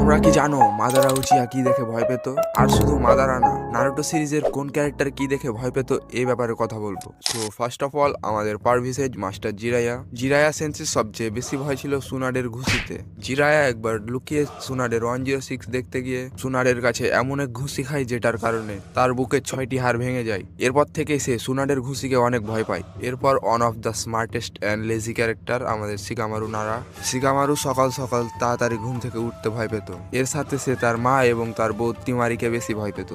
তোমরা কি জানো মাদারা উচিয়া কি দেখে ভয় পেত? আর শুধু মাদারা না, নারুটো সিরিজের কোন ক্যারেক্টার কি দেখে ভয় পেত এই ব্যাপারে কথা বলবো। সো ফার্স্ট অফ অল আমাদের পারভিসেজ মাস্টার জিরায়া সেন্সের সবচেয়ে বেশি ভয় ছিল সুনাডের ঘুষিতে। জিরায়া একবার লুকিয়ে সুনাডের 106 দেখতে গিয়ে সুনাডের কাছে এমন এক ঘুষি খায় যেটার কারণে তার বুকের 6টি হাড় ভেঙে যায়। এরপর থেকে সে সুনাডের ঘুষিকে অনেক ভয় পায়। এরপর on of the smartest and lazy character আমাদের শিকামারু নারা। শিকামারু সকাল সকাল তাড়াতাড়ি ঘুম থেকে উঠতে ভয় পেত। এর সাথে সে তার মা এবং তার বউ তিমারিকে বেশি ভয় পেত।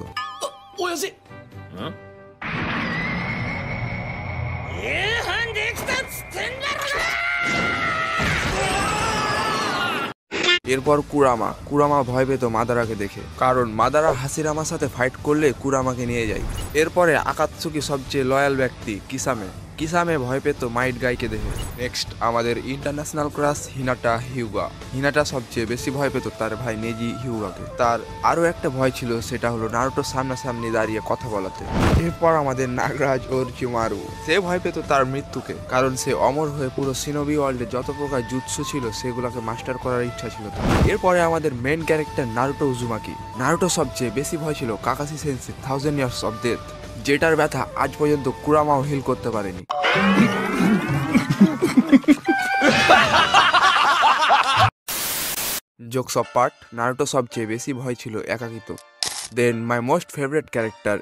এরপর কুরামা ভয় পেত মাদারাকে দেখে, কারণ মাদারা হাসিরামার সাথে ফাইট করলে কুরামাকে নিয়ে যায়। এরপরে আকাতসুকি সবচেয়ে লয়াল ব্যক্তি কিসামে ভয় পেত মাইট গাইকে দেখে। নেক্সট আমাদের ইন্টারন্যাশনাল ক্রাশ হিনাটা সবচেয়ে বেশি ভয় পেত তার ভাই নেজি হিউগাকে। তার আরো একটা ভয় ছিল, সেটা হলো নারুটোর সামনাসামনি দাঁড়িয়ে কথা বলাতে। এরপর আমাদের নাগরাজ ওরচিমারু, সে ভয় পেত তার মৃত্যুকে, কারণ সে অমর হয়ে পুরো সিনোবি ওয়ার্ল্ডে যত প্রকার জুৎসু ছিল সেগুলোকে মাস্টার করার ইচ্ছা ছিল তার। এরপরে আমাদের main character Naruto Uzumaki. Naruto সবচেয়ে বেশি ভয় ছিল কাকাশি সেন্সের 1000 ইয়ার্স অফ ডেথ, যেটার ব্যথা আজ পর্যন্ত কুরামাও হিল করতে পারেনি। জোকস অফ পার্ট, নারুটো সবচেয়ে বেশি ভয় ছিল একাকিত্ব। Then my most favourite character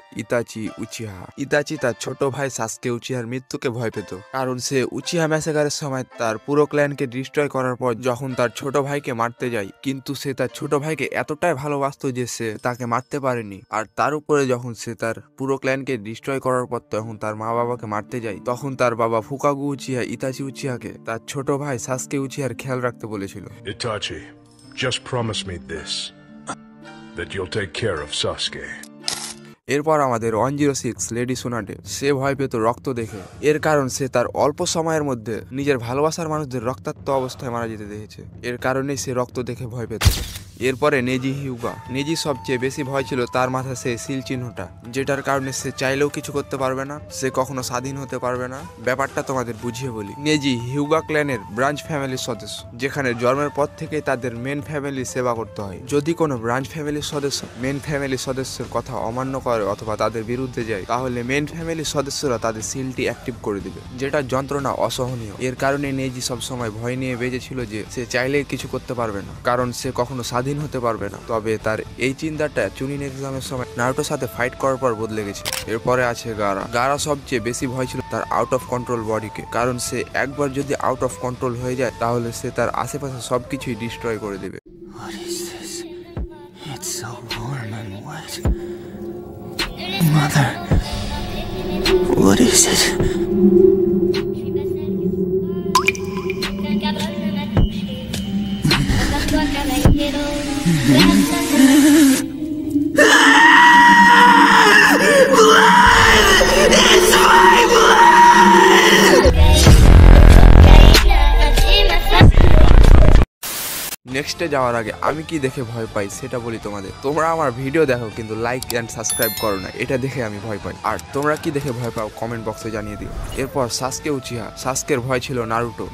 Itachi তার ছোট ভাই সাসকে উচিহার মৃত্যুকে ভয় পেত, কারণ সে উচিহা ম্যাসাকারের সময় তার পুরো ক্ল্যানকে ডিস্ট্রয় করার পর যখন তার ছোট ভাইকে মারতে যায়, কিন্তু সে তার ছোট ভাইকে এতটাই ভালোবাসতো যে সে তাকে মারতে পারেনি। আর তার উপরে যখন সে তার পুরো ক্ল্যানকে ডিস্ট্রয় করার পর তখন তার মা বাবাকে মারতে যায়, তখন তার বাবা ফুকাগু উচিহা ইতাচি উচিহাকে তার ছোট ভাই সাসকে উচিহার খেয়াল রাখতে বলেছিল। Itachi, just promise me this. That you'll take care of Sasuke. এরপর আমাদের 106 লেডি সুনাডে, সে ভয় পেত রক্ত দেখে। এর কারণ সে তার অল্প সময়ের মধ্যে নিজের ভালোবাসার মানুষদের রক্তাক্ত অবস্থায় মারা যেতে দেখেছে, এর কারণেই সে রক্ত দেখে ভয় পেত। এরপরে নেজি সবচেয়ে বেশি ভয় ছিল তার মাথায় সেই সিল চিহ্নটা, যেটার কারণে সে চাইলেও কিছু করতে পারবে না, সে কখনো স্বাধীন হতে পারবে না। ব্যাপারটা তোমাদের বুঝিয়ে বলি, নেজি হিউগা ক্ল্যানের ব্রাঞ্চ ফ্যামিলির সদস্য, যেখানে জন্মের পর থেকেই তাদের মেন ফ্যামিলির সেবা করতে হয়। যদি কোনো ব্রাঞ্চ ফ্যামিলির সদস্য মেন ফ্যামিলির সদস্যের কথা অমান্য করে অথবা তাদের বিরুদ্ধে যায়, তাহলে মেন ফ্যামিলির সদস্যরা তাদের সিলটি অ্যাক্টিভ করে দিবে, যেটা যন্ত্রণা অসহনীয়। এর কারণে নেজি সবসময় ভয় নিয়ে বেঁচেছিল যে সে চাইলেই কিছু করতে পারবে না, কারণ সে কখনো স্বাধীন হতে পারবে না। তবে তার এই চিন্তাটা চুনিন এক্সামের সময় নারুটোর সাথে ফাইট করার পর বদলে গেছে। এরপরে আছে গারা সবচেয়ে বেশি ভয় ছিল তার আউট অফ কন্ট্রোল বডিকে, কারণ সে একবার যদি আউট অফ কন্ট্রোল হয়ে যায় তাহলে সে তার আশেপাশে সবকিছুই ডিস্ট্রয় করে দেবে। Mother, what is it? It's my blood! নেক্সটে যাওয়ার আগে আমি কি দেখে ভয় পাই সেটা বলি তোমাদের। তোমরা আমার ভিডিও দেখো কিন্তু লাইক অ্যান্ড সাবস্ক্রাইব করো না, এটা দেখে আমি ভয় পাই। আর তোমরা কি দেখে ভয় পাও কমেন্ট বক্সে জানিয়ে দিও। এরপর সাসকে উচিহা, সাসকের ভয় ছিল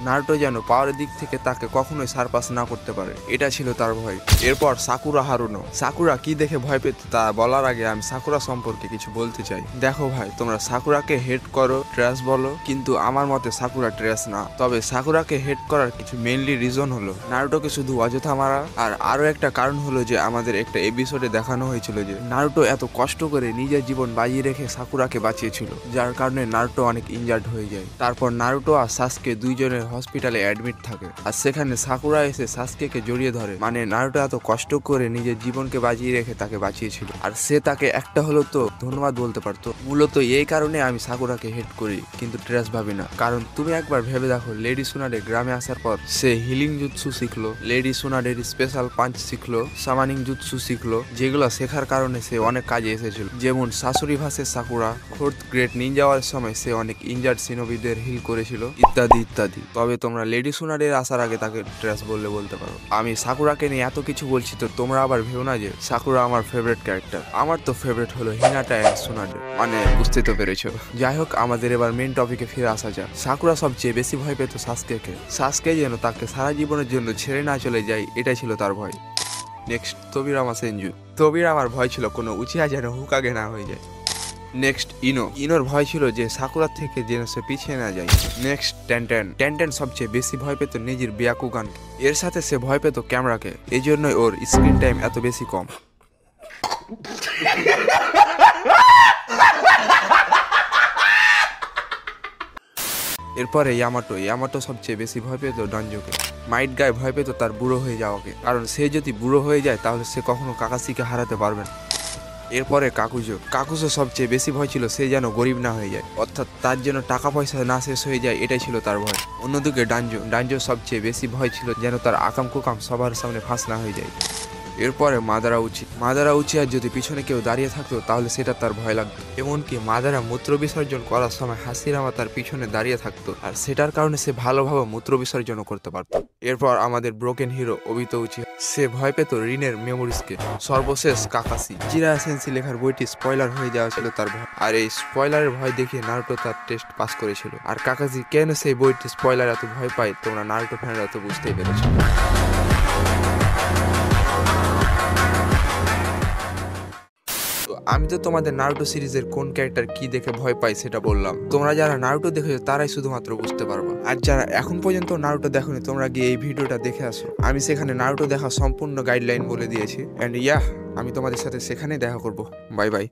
নারুটো যেন পাওয়ারের দিক থেকে তাকে কখনোই সারপাস না করতে পারে, এটা ছিল তার ভয়। এরপর সাকুরা কি দেখে ভয় পেত তা বলার আগে আমি সাকুরা সম্পর্কে কিছু বলতে চাই। দেখো ভাই, তোমরা সাকুরাকে হেট করো, ট্র্যাশ বলো, কিন্তু আমার মতে সাকুরা ট্র্যাশ না। তবে সাকুরাকে হেট করার কিছু মেইনলি রিজন হলো নারুটোকে শুধু অযথা মারা, আর আরো একটা কারণ হলো যে আমাদের একটা এপিসোডে দেখানো হয়েছিল যে নারুটো এত কষ্ট করে নিজের জীবন বাজিয়ে রেখে সাকুরাকে বাঁচিয়েছিল, যার কারণে নারুটো অনেক ইনজার্ড হয়ে যায়। তারপর নারুটো আর সাসকে দুইজনের হসপিটালে অ্যাডমিট থাকে, আর সেখানে সাকুরা এসে সাসকেকে জড়িয়ে ধরে, মানে নারুটো এত কষ্ট করে নিজের জীবনকে বাজিয়ে রেখে তাকে বাঁচিয়েছিল, আর সে তাকে একটা হলো তো ধন্যবাদ বলতে পারতো। মূলত এই কারণে আমি সাকুরাকে হেট করি, কিন্তু ট্রেস ভাবি না। কারণ তুমি একবার ভেবে দেখো, লেডি সুনাডে গ্রামে আসার পর সে হিলিং জুৎসু শিখলো, লেডি সুনাডের স্পেশাল পাঞ্চ শিখলো, সামানিং জুৎসু শিখলো, যেগুলো শেখার কারণে সে অনেক কাজে এসেছিল। যেমন শাশুড়ি ভাষের সাকুরা 4th গ্রেড নিনজা হওয়ার সময় সে অনেক ইনজার্ড সিনোবিদের হিল করেছিল, ইত্যাদি ইত্যাদি। তবে তোমরা লেডি সুনাডের আসার আগে তাকে ট্রেস বলতে পারো। আমি সাকুরাকে নিয়ে এত কিছু বলছি তো তোমরা আবার ভেবো না যে সাকুরা আমার ফেভারিট ক্যারেক্টার। আমার তো ফেভারিট হলো হিনাটা এন্ড সুনাডে, মানে বুঝতে তো পেরেছো। যাই হোক, আমাদের এবার মেন টপিকে ফিরে আসা যাক। সাকুরা সবচেয়ে বেশি ভয় পেত সাসকে যেন তাকে সারা জীবনের জন্য ছেড়ে না চলে যায়, এটাই ছিল তার ভয়। নেক্সট তোবিরামা সেনজু। তোবিরামার ভয় ছিল কোনো উচিয়া যেন হুকাগে না হয়ে যায়। নেক্সট ইনোর ভয় ছিল যে সাকুরার থেকে যেন সে পিছিয়ে না যায়। নেক্সট টেনটেন সবচেয়ে বেশি ভয় পেত নিজের বিয়াকুগানকে, এর সাথে সে ভয় পেত ক্যামেরাকে, এই জন্যই ওর স্ক্রিন টাইম এত বেশি কম। এরপরে ইয়ামাটো সবচেয়ে বেশি ভয় পেত ডানজোকে। মাইট গায়ে ভয় পেত তার বুড়ো হয়ে যাওয়াকে, কারণ সে যদি বুড়ো হয়ে যায় তাহলে সে কখনো কাকাসিকে হারাতে পারবে না। এরপরে কাকুজো সবচেয়ে বেশি ভয় ছিল সে যেন গরিব না হয়ে যায়, অর্থাৎ তার যেন টাকা পয়সা না শেষ হয়ে যায়, এটাই ছিল তার ভয়। অন্যদিকে ডানজো সবচেয়ে বেশি ভয় ছিল যেন তার আকাম কুকাম সবার সামনে ফাঁস না হয়ে যায়। এরপরে মাদারা উচিয়ার যদি পিছনে কেউ দাঁড়িয়ে থাকতো তাহলে সেটা তার ভয় লাগতো। এমনকি মাদারা মূত্র বিসর্জন করার সময় হাসিরামা তার পিছনে দাঁড়িয়ে থাকতো, আর সেটার কারণে সে ভালোভাবে মূত্র বিসর্জনও করতে পারত। এরপর আমাদের ব্রোকেন হিরো ওবিতো উচিয়া, সে ভয় পেত রিনের মেমোরিজকে। সর্বশেষ কাকাসি। জিরায়া সেন্সি লেখার বইটি স্পয়লার হয়ে যাওয়া ছিল তার ভয়, আর এই স্পয়লারের ভয় দেখিয়ে নারুটো তার টেস্ট পাস করেছিল। আর কাকাসি কেন সেই বইটি স্পয়লার এত ভয় পায় তোমরা নারুটো ফ্যানরা তো বুঝতেই পেরেছো। আমি তো তোমাদের নারুটো সিরিজের কোন ক্যারেক্টার কি দেখে ভয় পাই সেটা বললাম, তোমরা যারা নারুটো দেখেছো তারাই শুধুমাত্র বুঝতে পারবে। আর যারা এখন পর্যন্ত নারুটো দেখোনি তোমরা গিয়ে এই ভিডিওটা দেখে আসো, আমি সেখানে নারুটো দেখা সম্পূর্ণ গাইডলাইন বলে দিয়েছি। অ্যান্ড আমি তোমাদের সাথে সেখানেই দেখা করব। Bye bye.